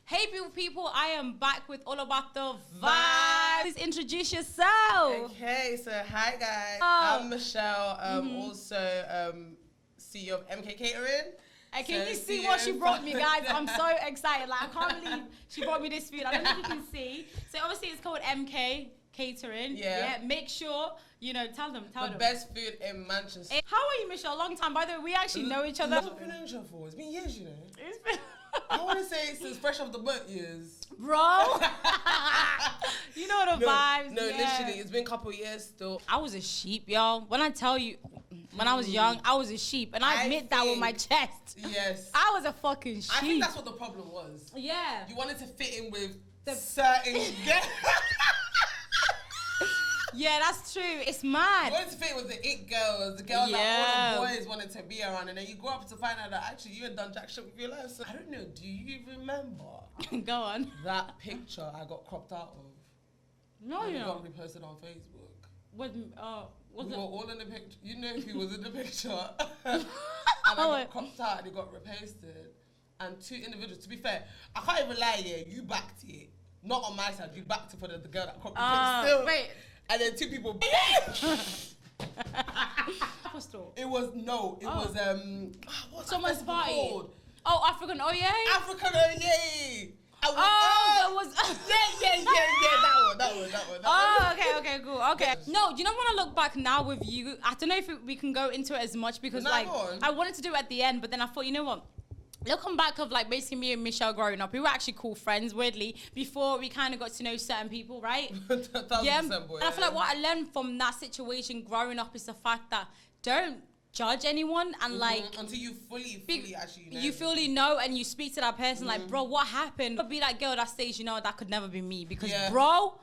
Hey beautiful people, I am back with all about the vibes. Please introduce yourself. Okay, so hi guys. I'm Michelle, also CEO of MK Catering. And can you see what she brought me, guys? I'm so excited. Like, I can't believe she brought me this food. I don't know if you can see. So obviously it's called MK Catering. Yeah. Make sure, you know, tell them. The best food in Manchester. How are you, Michelle? A long time. By the way, we actually know each other. What's been known each other for? It's been years, you know. It's been... I want to say since fresh off the boat years. Bro. You know the vibes. No, literally, it's been a couple of years still. I was a sheep, y'all. When I tell you, when I was young, I was a sheep. And I admit that with my chest. Yes. I was a fucking sheep. I think that's what the problem was. Yeah. You wanted to fit in with certain... Yeah, that's true. It's mad. You wanted to fit with the it girls, the girls that all the boys wanted to be around, and then you grow up to find out that actually you had done jack shit with your life. So I don't know, do you remember Go on. that picture I got cropped out of? No, you know. Got reposted on Facebook. Was we it? were all in the picture. You know who was in the picture. And I got cropped out and it got reposted. And two individuals, to be fair, I can't even lie here, you backed it. Not on my side, you backed it for the girl that cropped the picture still. Wait. And then two people. It was what's someone's that party. called? Oh, African Oye? African Oye. That was that one. Oh, okay, cool. Okay. No, do you know when I look back now with you, I don't know if we can go into it as much because like I wanted to do it at the end, but then I thought, you know what? Looking back of like basically me and Michelle growing up, we were actually cool friends, weirdly, before we kind of got to know certain people, right? Yeah. And I feel like what I learned from that situation growing up is the fact that don't judge anyone and like until you fully actually know. You fully know and you speak to that person like, bro, what happened? Be that girl that says, you know, that could never be me because bro,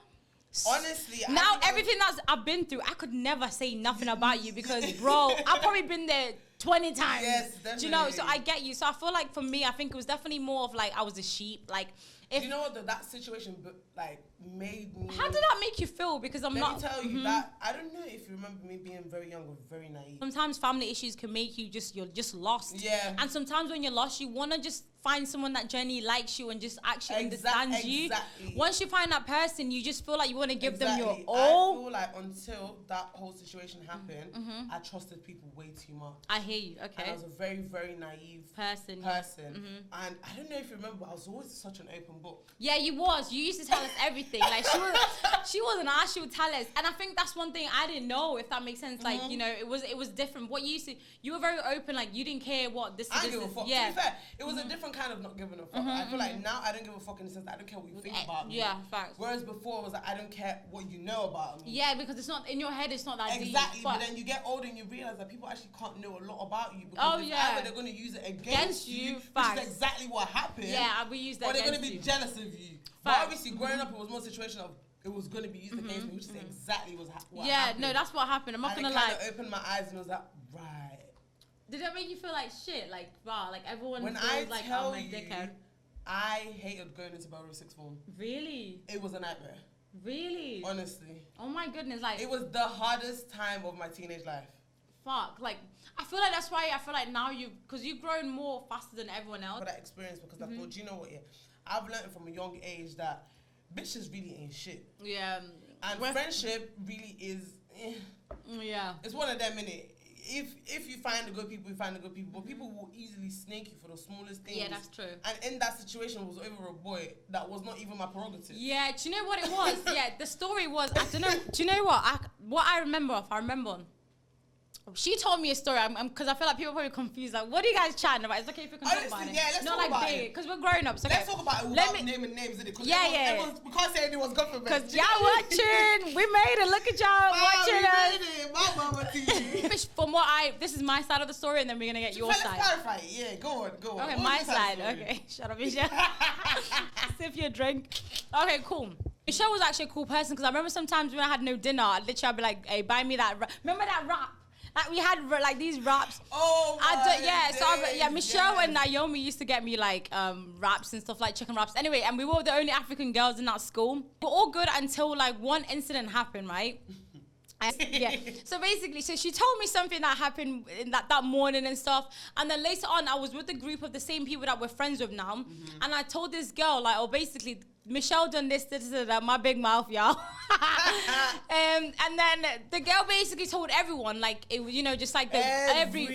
honestly, now everything that I've been through, I could never say nothing about you because bro, I've probably been there 20 times. Yes, definitely. Do you know? So I get you. So I feel like for me, I think it was definitely more of like I was a sheep. Like, if you know what that situation like made me. How did that make you feel? Because Let me tell you that I don't know if you remember me being very young or very naive. Sometimes family issues can make you you're just lost. Yeah. And sometimes when you're lost, you wanna just find someone that genuinely likes you and just actually understands you. Once you find that person, you just feel like you want to give them your all. I feel like until that whole situation happened, I trusted people way too much. I hear you. Okay. And I was a very, very naive person. And I don't know if you remember, I was always such an open book. Yeah, you was. You used to tell us everything. Like she wasn't asked, she would tell us. And I think that's one thing I didn't know, if that makes sense. Like, you know, it was different. What you were very open, like you didn't care what this is. I give a fuck. Yeah. To be fair, it was a different kind of not giving a fuck. I feel like now I don't give a fuck in the sense that I don't care what you think about me. Yeah, facts. Whereas before it was like I don't care what you know about me. Yeah, because it's not in your head. It's not that deep. Exactly. But then you get older and you realize that people actually can't know a lot about you because either they're going to use it against you, which is exactly what happened. Yeah, we use that. Or they're going to be jealous of you. But obviously, growing up, it was more a situation of it was going to be used against me, which is exactly what happened. Yeah, no, that's what happened. I'm not going to lie. I kind of opened my eyes and was like, right. Did that make you feel like shit? Like, wow, like everyone when feels like, oh, my dickhead. I hated going into Bellevue sixth form. Really? It was a nightmare. Really? Honestly. Oh my goodness, like it was the hardest time of my teenage life. Fuck, like I feel like that's why I feel like now because you've grown more faster than everyone else. For that experience, because I thought, you know what? Yeah, I've learned from a young age that bitches really ain't shit. Yeah. And friendship really is. Yeah. It's one of them, innit? If you find the good people, you find the good people. But people will easily snake you for the smallest things. Yeah, that's true. And in that situation, it was over a boy that was not even my prerogative. Yeah, do you know what it was? Yeah, the story was, I don't know, do you know what I remember? She told me a story, because I feel like people are probably confused. Like, what are you guys chatting about? It's okay if we can talk about it. Yeah, let's not talk about big, it. Because we're grown ups. Okay. Let's talk about it without naming names, innit? Yeah. We can't say anyone's government. Because y'all watching. We made it. Look at y'all watching us. We made it. My mama TV. From this is my side of the story, and then we're going to get your side. Let's clarify it. Yeah, go on. Okay, my side. Okay, shut up, Michelle. Sip your drink. Okay, cool. Michelle was actually a cool person, because I remember sometimes when I had no dinner, I'd literally be like, hey, buy me that. Remember that wrap? Like we had like these wraps. Oh my Michelle and Naomi used to get me like wraps and stuff, like chicken wraps. Anyway, and we were the only African girls in that school. We were all good until like one incident happened, right? Yeah. So basically, so she told me something that happened in that morning and stuff. And then later on, I was with a group of the same people that we're friends with now. And I told this girl, like, oh, basically, Michelle done this, my big mouth, y'all. And then the girl basically told everyone, like, it was, you know, just like everyone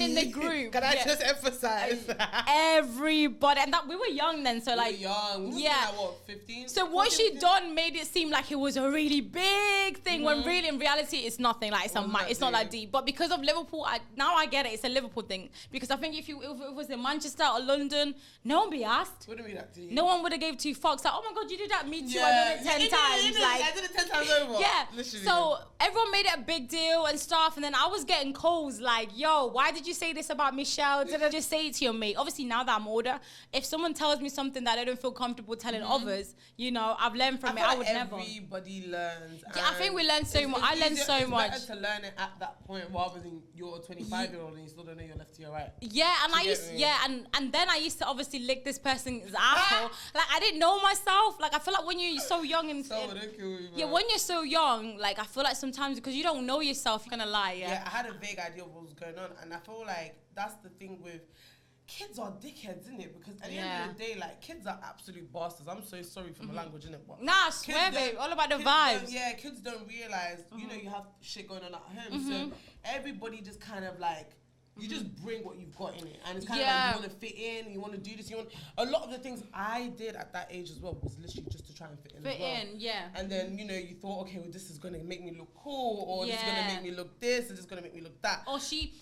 in the group. Can I just emphasize? Everybody. And that we were young then, so like, we were young. We yeah. Like, what, 15? So 14, what she done made it seem like it was a really big thing, when really in reality it's nothing. Like it's not that deep. But because of Liverpool, now I get it. It's a Liverpool thing. Because I think if it was in Manchester or London, no one be asked. Wouldn't be that deep. No one would have gave 2 fucks. Like, oh my god, you did that. Me too. I did it 10 times. I did it 10 times over. Yeah. Literally. So everyone made it a big deal and stuff. And then I was getting calls like, yo, why did you say this about Michelle? Did I just say it to your mate? Obviously, now that I'm older, if someone tells me something that I don't feel comfortable telling others, you know, I've learned from it. I would never. Everybody learns. Yeah, I think we learn so much. I learned so much. It's better to learn it at that point rather than you're a 25-year-old and you still don't know your left to your right. Yeah, and and then I used to obviously lick this person's asshole. Like, I didn't know myself. Like, I feel like when you're so young and when you're so young, like, I feel like sometimes because you don't know yourself, you're gonna lie. Yeah, I had a vague idea of what was going on, and I feel like that's the thing with kids are dickheads, isn't it? Because at the end of the day, like, kids are absolute bastards. I'm so sorry for my language, innit? But nah, I swear, babe, all about the vibes. Yeah, kids don't realize, you know, you have shit going on at home, so everybody just kind of like. You just bring what you've got in it, and it's kind of like you want to fit in, you want to do this, a lot of the things I did at that age as well was literally just to try and fit in as well. And then, you know, you thought, okay, well, this is going to make me look cool, or this is going to make me look this, or this is going to make me look that. Or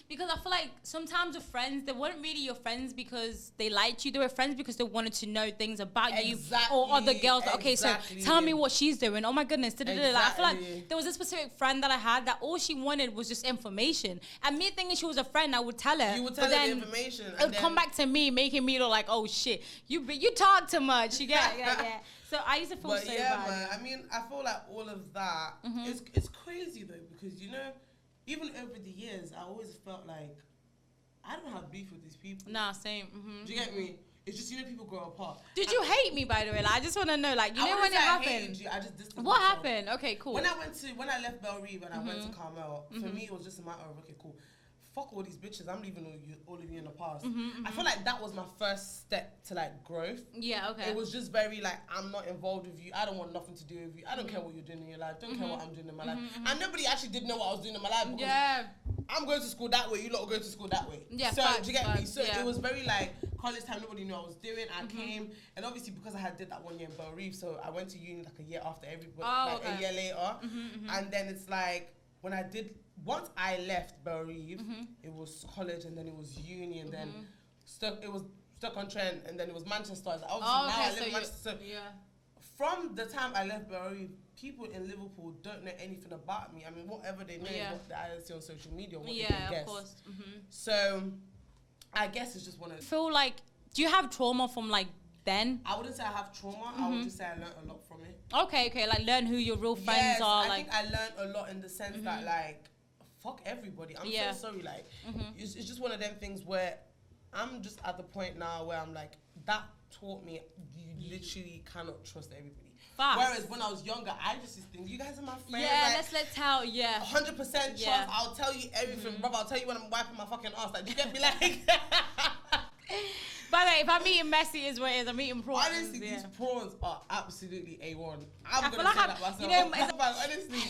because I feel like sometimes with friends, they weren't really your friends because they liked you, they were friends because they wanted to know things about you, or other girls. Like, okay, so tell me what she's doing. Oh my goodness. Like, I feel like there was a specific friend that I had that all she wanted was just information. And me thinking she was a friend, I would tell her. You would tell her the information. It would come back to me, making me look like, oh shit, you talk too much. You get yeah. So I used to feel so bad. Man, I mean, I feel like all of that it's crazy though, because, you know, even over the years, I always felt like I don't have beef with these people. Nah, same. Do you get me? It's just, you know, people grow apart. Did you hate me, by the way? Like, I just want to know, like, you know when it happened? I just distanced What myself. happened? Okay, cool. When I left Belle Reve and I went to Carmel, for me, it was just a matter of, okay, cool. Fuck all these bitches, I'm leaving all of you in the past. I feel like that was my first step to, like, growth. Yeah, okay. It was just very, like, I'm not involved with you. I don't want nothing to do with you. I don't care what you're doing in your life. Don't care what I'm doing in my life. And nobody actually did know what I was doing in my life. Because I'm going to school that way. You lot are going to school that way. Yeah, so, do you get me? So, it was very, like, college time. Nobody knew what I was doing. I came. And obviously, because I had did that 1 year in Belle Reve, so I went to uni, like, a year after everybody. A year later. And then it's, like, once I left Belle Reve, it was college, and then it was uni, and then it was Stoke-on-Trent, and then it was Manchester. Obviously, now I live in Manchester. So from the time I left Belle Reve, people in Liverpool don't know anything about me. I mean, whatever they know is what I see on social media, what they can guess. Of course. So I guess it's just one of. Feel like, do you have trauma from, like, then? I wouldn't say I have trauma. I would just say I learned a lot from it. Okay, like learn who your real friends are. I think I learned a lot in the sense that, like, fuck everybody. I'm so sorry. Like, it's just one of them things where I'm just at the point now where I'm like, that taught me you literally cannot trust everybody. Fast. Whereas when I was younger, I just used to think, you guys are my friends. Yeah, like, let's tell, 100% trust. I'll tell you everything, brother. I'll tell you when I'm wiping my fucking ass. Like, do you get me? Like... By the way, if I'm eating messy, is what it is. I'm eating prawns. Honestly, these prawns are absolutely A1. I'm going to say that myself. You know, honestly.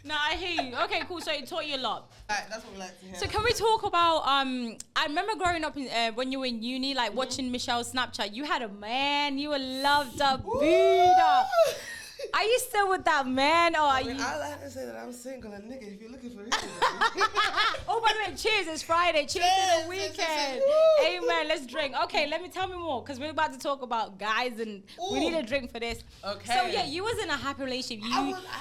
No, I hear you. Okay, cool. So it taught you a lot. Right, that's what we like to hear. So can we talk about, I remember growing up when you were in uni, like watching Michelle's Snapchat. You had a man. You were loved up, Buddha. Are you still with that man, or are you? I like to say that I'm single, and nigga, if you're looking for me. Oh, by the way, cheers! It's Friday. Cheers to the weekend. Amen. Let's drink. Okay, tell me more, because we're about to talk about guys, and we need a drink for this. Okay. So yeah, you was in a happy relationship.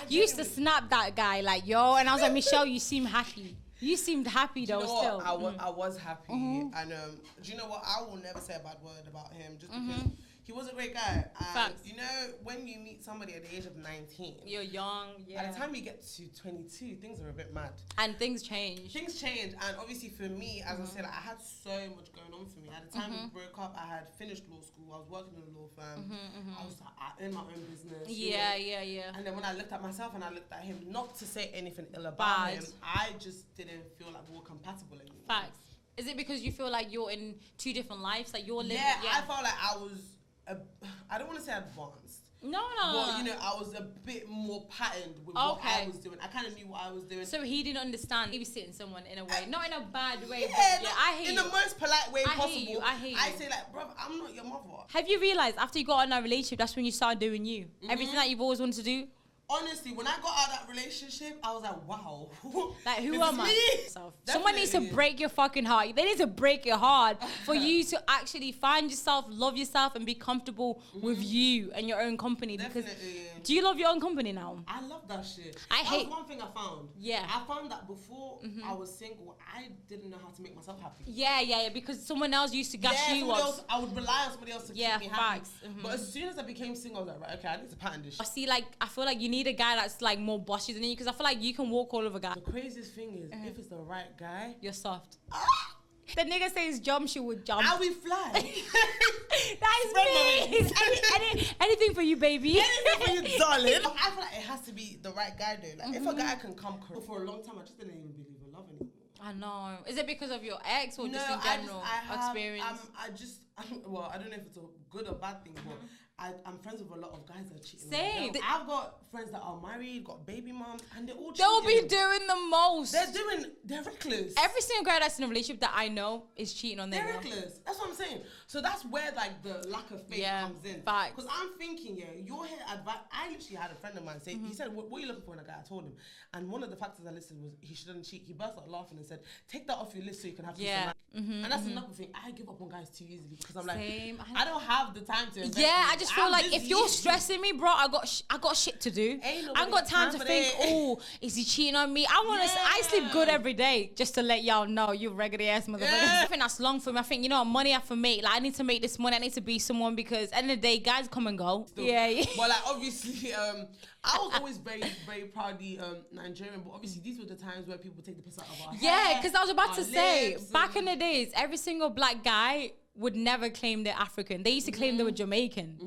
You used to snap that guy like, yo, and I was like, Michelle, you seem happy. You seemed happy though. Still. I was happy, and do you know what? I will never say a bad word about him, just because he was a great guy. And Facts. you know, when you meet somebody at the age of 19, you're young. Yeah. By the time you get to 22, things are a bit mad. And things change. Things change, and obviously for me, as I said, like, I had so much going on for me. At the time we broke up, I had finished law school. I was working in a law firm. I was in my own business. Yeah. And then when I looked at myself and I looked at him, not to say anything ill about him, I just didn't feel like we were compatible anymore. Facts. Is it because you feel like you're in two different lives? Like you're living... Yeah, I felt like I was... I don't want to say advanced. No. But, you know, I was a bit more patterned with what I was doing. I kind of knew what I was doing. So he didn't understand babysitting someone in a way. Not in a bad way, yeah, but I hear in you. the most polite way possible. I hear you. I say like, bruv, I'm not your mother. Have you realised after you got in that relationship, that's when you started doing you? Everything that you've always wanted to do? Honestly, when I got out of that relationship, I was like, wow. Like, who am I? Someone needs to break your fucking heart. They need to break your heart for you to actually find yourself, love yourself, and be comfortable with you and your own company. Because do you love your own company now? I love that shit. That was one thing I found. Yeah. I found that before I was single, I didn't know how to make myself happy. Yeah, because someone else used to gas you up. I would rely on somebody else to keep me happy. Facts. But as soon as I became single, I was like, right, okay, I need to pattern this shit. I feel like you need a guy that's like more bossy than you, because I feel like you can walk all over guys. The craziest thing is, if it's the right guy, you're soft. The nigga says jump, she would jump. How we fly? That is me. Anything for you, baby. Anything for you, darling. I feel like it has to be the right guy though. Like if a guy can come for a long time, I just didn't even believe in love anymore. I know. Is it because of your ex or just in general experience? Well, I don't know if it's a good or bad thing, but I'm friends with a lot of guys that are cheating. Same. I've got friends that are married, got baby moms, and they're all cheating. They'll be doing the most. They're reckless. Every single guy that's in a relationship that I know is cheating on their girl. They're reckless. That's what I'm saying. So that's where like the lack of faith comes in. Because I'm thinking, you're here advice. I literally had a friend of mine say, he said, what are you looking for in a guy? I told him. And one of the factors I listed was he shouldn't cheat. He burst out laughing and said, take that off your list so you can have peace of mind. And that's another thing. I give up on guys too easily because I'm like, I don't have the time to invest I just feel like if you're stressing me, bro, I got shit to do. I ain't got time to think, oh, is he cheating on me? I sleep good every day, just to let y'all know, you raggedy ass motherfucker. I think that's long for me. I think, you know, money I have to make. Like, I need to make this money. I need to be someone because at the end of the day, guys come and go. Still. Yeah. But like, obviously, I was always very, very proudly Nigerian, but obviously these were the times where people take the piss out of our hair. Yeah, because I was about to say, back in the days, every single black guy would never claim they're African. They used to claim they were Jamaican.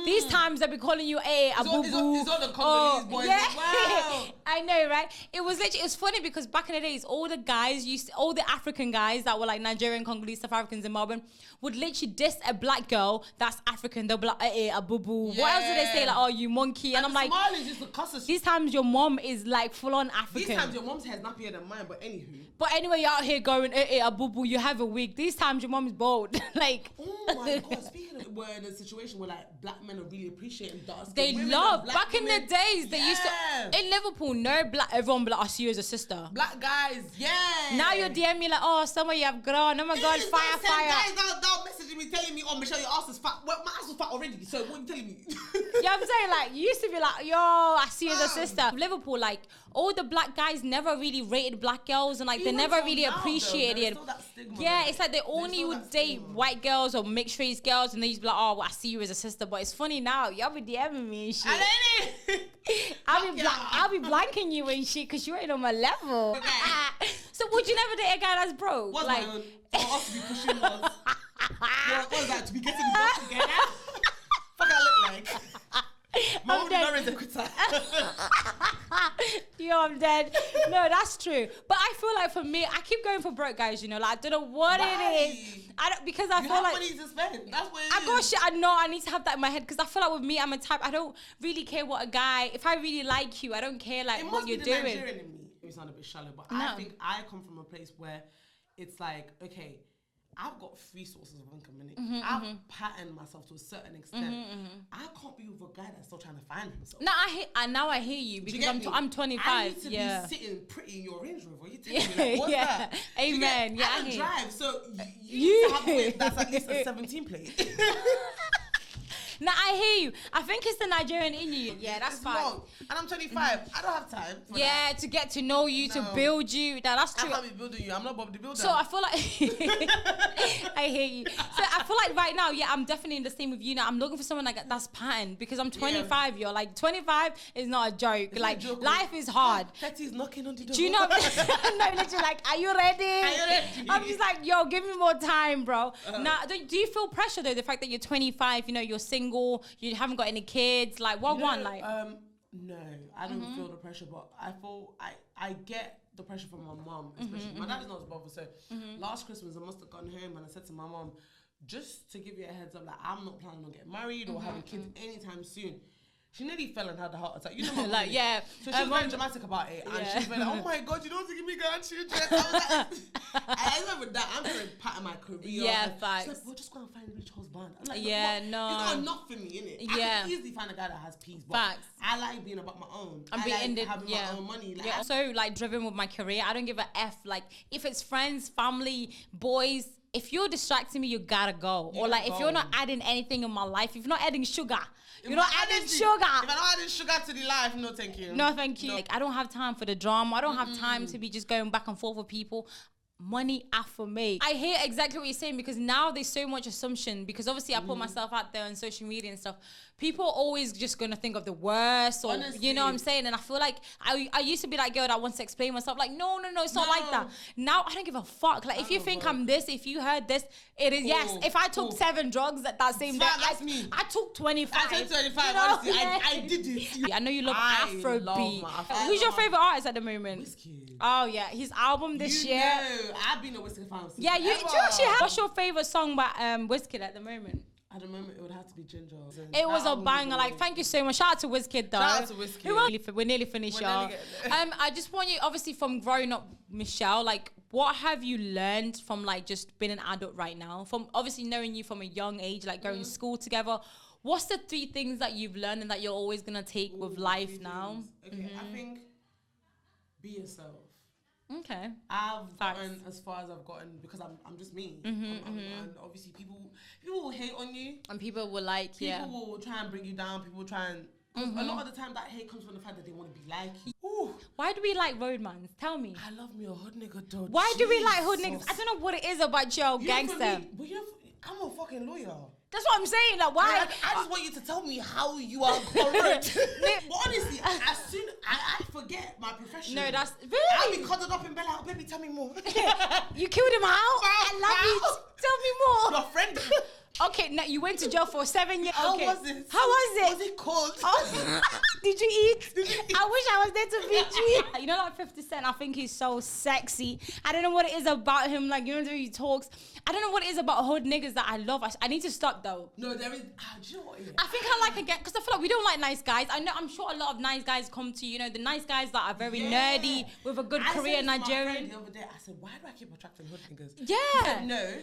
These times they'll be calling you a boo boo. It's all the Congolese boys. Yeah. Wow. I know, right? It was funny because back in the days, all the African guys that were like Nigerian, Congolese, South African, Zimbabwean would literally diss a black girl that's African. They'll be like, a boo boo. Yeah. What else do they say? Like, oh, you monkey. And I'm like, Somalis used to cuss us. These times your mom is like full on African. These times your mom's hair's nappier than mine, but anywho. But anyway, you're out here going, a boo boo, you have a wig. These times your mom is bald. Like, oh my God, speaking of, we're in a situation where like black men are really appreciating dark they love back in the days they used to in Liverpool, everyone be like, I see you as a sister. Black guys, now you're DMing me like, oh, somewhere you have grown, oh my God, fire guys now messaging me telling me, oh, Michelle, your ass is fat. Well, my ass was fat already, so what are you telling me? Yeah, I'm saying, like, you used to be like, yo, I see you as a sister. Liverpool, like, all the black guys never really rated black girls, and like they never really appreciated. Yeah, it's like they only would date white girls or mixed race girls, and they used to be like, oh, well, I see you as a sister. But it's funny now, y'all be DMing me and shit. I'll be blanking you and shit because you ain't on my level. Okay. So would you never date a guy that's broke? What's like, for us to be pushing was? What was that? To be getting the box together? Fuck I look like. I'm dead. Yo, I'm dead. No, that's true. But I feel like for me, I keep going for broke guys, you know. Like, I don't know what it is. Because I feel like... money to spend. That's what it is. I got shit. I know I need to have that in my head because I feel like with me, I'm a type... I don't really care what a guy... If I really like you, I don't care like what you're doing. Nigerian in me. It sounds a bit shallow, but I think I come from a place where it's like, okay, I've got 3 sources of income in it. I've patterned myself to a certain extent. I can't be with a guy that's still trying to find himself. No, I hear you because I'm 25. I need to be sitting pretty in your Range Rover. You telling me like, what's that? Amen. I don't drive, so you need to have a whip that's at least a 17 plate. Nah, I hear you. I think it's the Nigerian in you. Yeah, that's fine. Long. And I'm 25. I don't have time for that. To get to know you, to build you. That's true. I can't be building you. I'm not Bob the Builder. So I feel like I hear you. So I feel like right now, I'm definitely in the same with you now. I'm looking for someone like that's patterned because I'm 25. You're like 25 is not a joke. It's like life is hard. 30 is knocking on the door. Do you know? No, literally, like, are you ready? I'm just like, yo, give me more time, bro. Now, do you feel pressure though? The fact that you're 25, you're single, you haven't got any kids, like what one like? No, I don't feel the pressure, but I get the pressure from my mom, especially. My dad is not as bothered. So last Christmas, I must have gone home and I said to my mom, just to give you a heads up, like I'm not planning on getting married or having kids anytime soon. She nearly fell and had a heart attack. You know, like So she was very dramatic about it, and she was like, "Oh my God, you don't want to give me grandchildren." I was like, I remember that. I'm doing part of my career. Yeah, facts. She's like, "Well, just go and find a rich husband." I'm like, no. It's not enough for me, innit? I can easily find a guy that has peace, but facts. I like being about my own. I'm having my own money. Like, also like driven with my career. I don't give a F. Like if it's friends, family, boys. If you're distracting me, you gotta go. Or like if you're not adding anything in my life, if you're not adding sugar, you're not adding sugar. If I'm not adding sugar to the life, no thank you. No thank you. No. Like I don't have time for the drama. I don't have time to be just going back and forth with people. Money for me. I hear exactly what you're saying because now there's so much assumption because obviously I put myself out there on social media and stuff. People are always just gonna think of the worst or you know what I'm saying, and I feel like I used to be that girl that wants to explain myself like no it's not like that. Now I don't give a fuck. Like if you think I'm this, if you heard this, it is yes. If I took 7 drugs that same day, I took 25. I took 25. Honestly, I did it. I know you love Afrobeat. Who's your favorite artist at the moment? Wizkid. Oh yeah, his album this year. I've been a Wizkid fan. Yeah, you actually have. What's your favorite song by Wizkid at the moment? At the moment, it would have to be Ginger. It was a banger. Like, thank you so much. Shout out to Wizkid, though. Shout out to Wizkid. We're nearly finished, y'all. I just want you, obviously, from growing up, Michelle, like, what have you learned from, like, just being an adult right now? From obviously knowing you from a young age, like, going to school together. What's the 3 things that you've learned and that you're always going to take with life now? Okay, I think be yourself. Okay. I've gotten as far as I've gotten because I'm just me. And obviously people will hate on you. And people will like, people will try and bring you down. People will try and... A lot of the time that hate comes from the fact that they want to be like you. Ooh. Why do we like Roadmen? Tell me. I love me a hood nigga, though. Why do we like hood niggas? I don't know what it is about your gangster. I'm a fucking lawyer. That's what I'm saying. Like, why? I just want you to tell me how you are correct. But honestly, as soon I forget my profession. No, that's really. I'll be cuddled up in bed. Like, baby, tell me more. You killed him out. I love you. Tell me more. Your friend. Okay, now you went to jail for 7 years. How was it? How was it? Was it cold? Oh. Did you eat? I wish I was there to feed you. You know, like 50 Cent, I think he's so sexy. I don't know what it is about him. Like, you know, the way he talks. I don't know what it is about hood niggas that I love. I need to stop, though. No, there is... do you know what it is? I think I like again, because I feel like we don't like nice guys. I'm sure a lot of nice guys come to, the nice guys that are very nerdy with a good career in Nigerian. I said to my friend the other day, I said, why do I keep attracting hood niggas? Yeah. He said, no.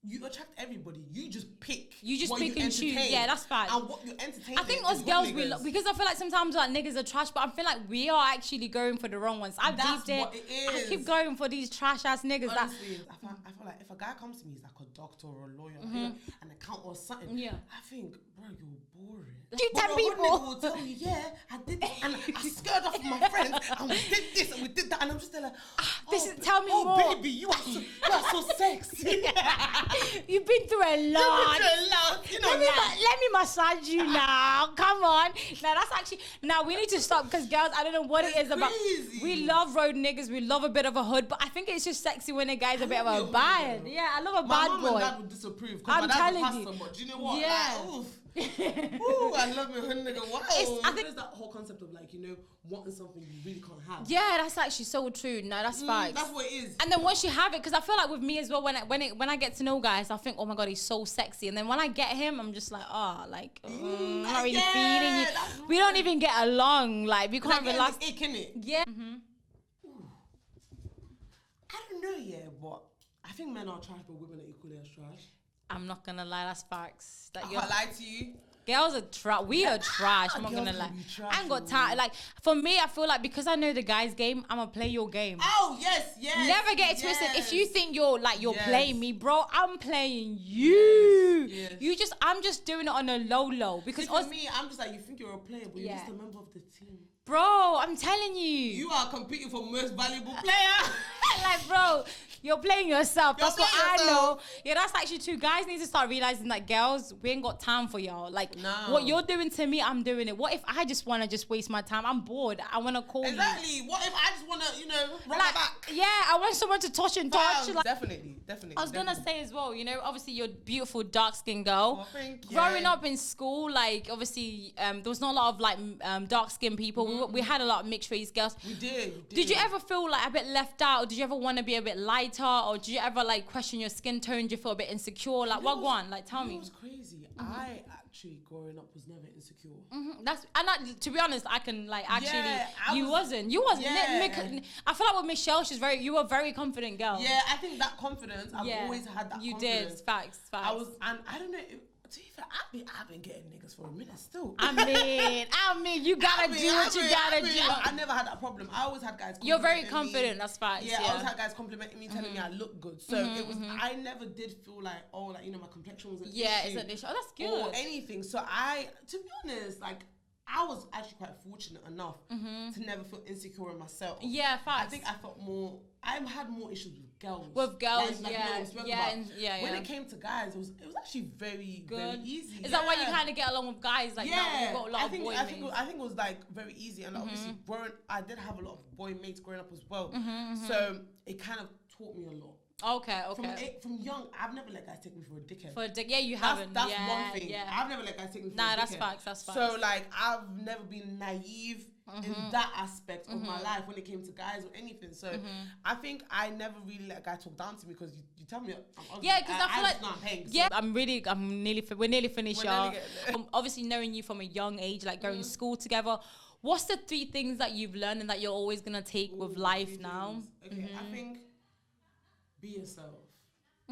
You attract everybody. You just pick. You just pick and choose. Yeah, that's fine. And what you entertain. I think us girls, because I feel like sometimes like niggas are trash, but I feel like we are actually going for the wrong ones. I've deeped it. What it is. I keep going for these trash ass niggas. Honestly, I feel like if a guy comes to me, he's like a doctor or a lawyer, an accountant or something. Yeah. I think, bro, you're boring. You tell people. Nigga will tell me, yeah, I did this, and I scared off my friends, and we did this, and we did that, and I'm just there like, tell me more. Oh, baby, you are so sexy. You've been through a lot. Let me massage you now. Come on. Now that's actually. Now we need to stop because girls, I don't know what it is about. We love road niggas. We love a bit of a hood, but I think it's just sexy when a guy's a bit of a bad. Yeah, I love a bad boy. My mom and dad would disapprove. I'm telling you. But do you know what? Yeah. Like, ooh, I love my hood nigga. Wow. I think there's that whole concept of like, wanting something you really can't have. Yeah, that's actually so true. No, that's facts. That's what it is. And then once you have it, because I feel like with me as well, when I get to know guys, I think, oh my god, he's so sexy. And then when I get him, I'm just like, I'm not really feeling you. We don't even get along. Like we can't relax. Ick, innit? Yeah. I don't know yet, but I think men are trash, but women are equally as trash. I'm not gonna lie, that's facts. I can't lie to you. Girls are trash. We are trash. I'm not gonna lie. I ain't got time. Like for me, I feel like because I know the guys' game, I'm gonna play your game. Oh yes. Never get it twisted. If you think you're playing me, bro, I'm playing you. Yes. I'm just doing it on a low because for me, I'm just like, you think you're a player, but you're just a member of the team. Bro, I'm telling you. You are competing for most valuable player. Like, bro, you're playing yourself. That's what I know. Yeah, that's actually true. Guys need to start realizing that girls, we ain't got time for y'all. Like, what you're doing to me, I'm doing it. What if I just want to just waste my time? I'm bored. I want to call you. Exactly. What if I just want to, run my back? Yeah, I want someone to touch and touch. Like, definitely. I was going to say as well, obviously you're a beautiful dark-skinned girl. Oh, thank you. Growing up in school, like, obviously, there was not a lot of, like, dark-skinned people. We had a lot of mixed race girls. We did. Did you ever feel, like, a bit left out? Or did you ever want to be a bit lighter? Or did you ever, like, question your skin tone? Did you feel a bit insecure? Like, what go on? Like, tell me. It was crazy. I actually, growing up, was never insecure. To be honest, I can, like, actually, you wasn't. Yeah. I feel like with Michelle, you were a very confident girl. Yeah, I think that confidence, I've always had that confidence. You did, facts. I don't know, to be fair, I've been getting niggas for a minute still. I mean, you gotta do what you gotta do. I never had that problem. I always had guys complimenting me. You're very confident, that's facts. Yeah, I always had guys complimenting me, telling me I look good. So it was, I never did feel like, my complexion was an issue. Yeah, it's an issue. Oh, that's good. Or anything. So to be honest, like, I was actually quite fortunate enough to never feel insecure in myself. Yeah, facts. I think I had more issues with girls. With girls, When it came to guys, it was actually very, very easy. Is that why you kind of get along with guys? Like, now you've got a lot of boy mates. I think it was like very easy, and obviously, I did have a lot of boy mates growing up as well. So it kind of taught me a lot. Okay. From young, I've never let guys take me for a dickhead. Yeah, you haven't. That's one thing. Yeah. I've never let guys take me for a dickhead. That's facts. So, like, I've never been naive in that aspect of my life when it came to guys or anything. So, I think I never really let a guy talk down to me because you tell me. Because I feel like we're nearly finished, y'all. Obviously, knowing you from a young age, like going to school together. What's the 3 things that you've learned and that you're always gonna take with life now? Okay, I think. Be yourself.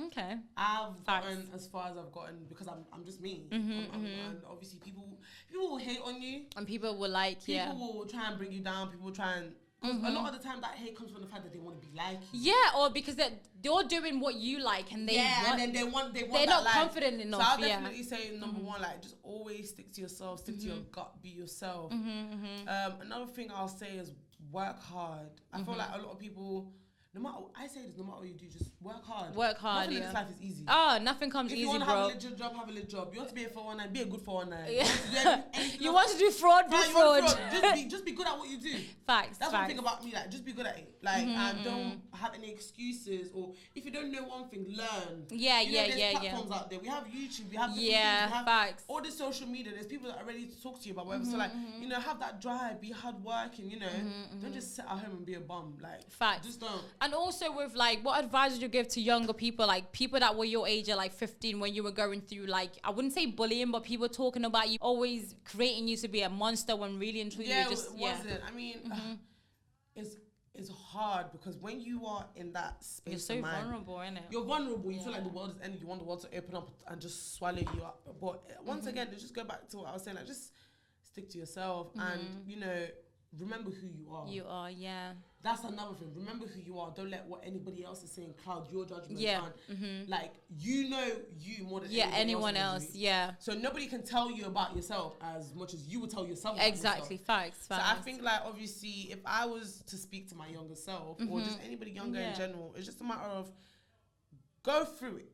Okay. I've gotten as far as I've gotten because I'm just me. And obviously people will hate on you. And people will People will try and bring you down. People will try and... A lot of the time that hate comes from the fact that they want to be like you. Yeah, or because they're doing what you like and they want... and then they want they're not confident enough. So I'll definitely say number one, like, just always stick to yourself, stick to your gut, be yourself. Another thing I'll say is work hard. I feel like a lot of people... No matter what you do, just work hard. Nothing in this life is easy. Oh, nothing comes easy, bro. If you want to have a legit job, have a legit job. You want to be a 419, be a good 419. Yeah. You want to do fraud, do fraud. Just be good at what you do. Facts. That's one thing about me. Like, just be good at it. Like, and don't have any excuses. Or if you don't know one thing, learn. There's platforms out there. We have YouTube. We have things. We have facts. All this social media. There's people that are ready to talk to you about whatever. So like, have that drive. Be hardworking. Don't just sit at home and be a bum. Like, facts. Just don't. And also with like, what advice would you give to younger people, like people that were your age at like 15 when you were going through, like, I wouldn't say bullying, but people talking about you, always creating you to be a monster when really and truly you just... it wasn't. I mean, it's hard because when you are in that space, you're so vulnerable, innit? You're vulnerable. You feel like the world is ending. You want the world to open up and just swallow you up. But once again, let's just go back to what I was saying. Like, just stick to yourself and remember who you are. You are, yeah. That's another thing. Remember who you are. Don't let what anybody else is saying cloud your judgment. Yeah. Like, you know you more than anyone else. Yeah. So nobody can tell you about yourself as much as you would tell yourself. Exactly. Facts. So I think, like, obviously, if I was to speak to my younger self or just anybody younger in general, it's just a matter of go through it.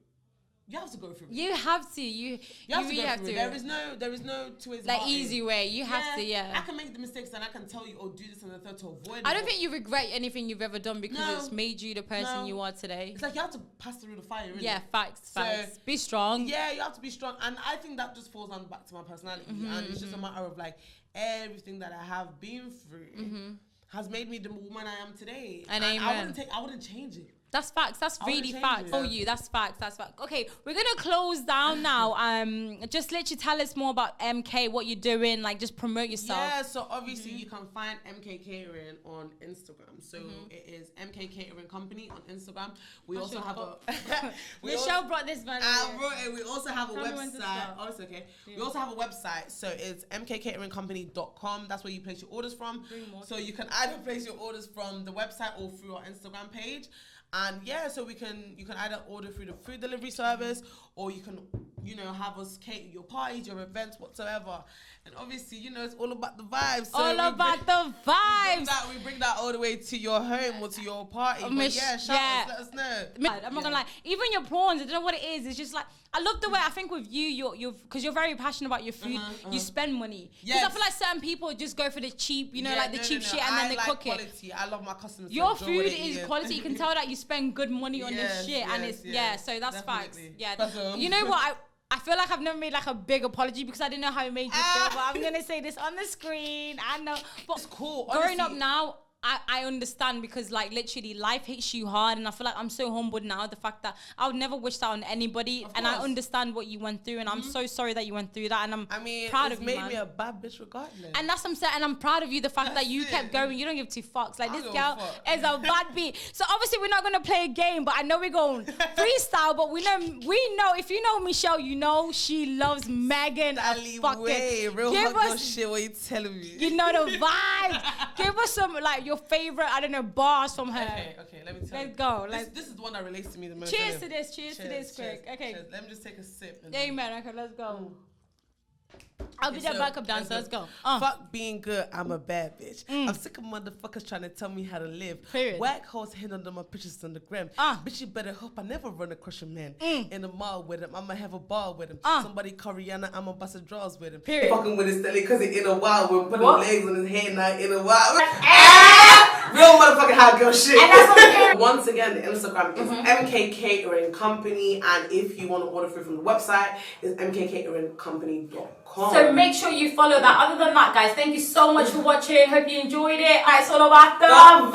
You have to go through it. You have to. You really have to. There is no two ways like about easy it. way. You have to, I can make the mistakes and I can tell you, do this and the third to avoid it. I don't think you regret anything you've ever done because it's made you the person you are today. It's like you have to pass through the fire, really. Yeah, facts. Be strong. Yeah, you have to be strong. And I think that just falls on back to my personality. And it's just a matter of, like, everything that I have been through has made me the woman I am today. And I wouldn't change it. That's facts. That's really facts for you. That's facts. That's facts. Okay, we're gonna close down now. Just literally tell us more about MK, what you're doing, like just promote yourself. Yeah, so obviously you can find MK Catering on Instagram. So it is MK Catering Company on Instagram. We also have a Michelle brought this man. We also have a website. Oh, it's okay. Yeah. We also have a website. So it's mkcateringcompany.com. That's where you place your orders from. So you can either place your orders from the website or through our Instagram page. And yeah, so you can either order through the food delivery service, or you can, have us cater your parties, your events, whatsoever. And obviously, it's all about the vibes. So all about the vibes. We bring that all the way to your home or to your party. But yeah, shout us, let us know. I'm not gonna lie. Even your prawns, I don't know what it is. It's just like, I love the way, I think with you, because you're very passionate about your food, you spend money. Because I feel like certain people just go for the cheap, cheap shit and then they cook quality. It. I love my customers. Your food is quality. You can tell that you spend good money on this shit. And it's, so that's facts. Yeah. You know what? I feel like I've never made like a big apology because I didn't know how it made you feel, but I'm going to say this on the screen. I know. But it's cool. Growing up now, I understand because like literally life hits you hard, and I feel like I'm so humbled now, the fact that I would never wish that on anybody, and I understand what you went through, and I'm so sorry that you went through that, and I'm proud of you, man. It's made me a bad bitch regardless. And that's what I'm saying, and I'm proud of you, the fact that you kept going. You don't give two fucks. Like, this girl is a bad bitch. So obviously we're not going to play a game, but I know we're going freestyle, but we know if you know Michelle, you know she loves Megan. Real hot girl shit, what you telling me? You know the vibe. Give us some, like, your favorite, I don't know, bars from her. Okay, let me tell you. Let's go. This is the one that relates to me the most. Cheers to this, quick. Okay. Cheers. Let me just take a sip. Amen. Okay, let's go. I'll be their backup dancer. Let's go. Fuck being good, I'm a bad bitch. I'm sick of motherfuckers trying to tell me how to live. Period. Whack hoes hit under my pictures on the gram. Bitch, you better hope I never run across your man. In the mall with him, I'ma have a ball with him. Somebody call Rihanna, I'ma bust a draws with him. Period. Fucking with his Stelly because he in a while. We're putting legs on his head now in a while. Real motherfucking hot girl shit. And that's what once again, the Instagram is MK Catering Company, and if you want to order food from the website, it's mkcateringcompany.com. So make sure you follow that. Other than that, guys, thank you so much for watching. Hope you enjoyed it. It's all about the vibe.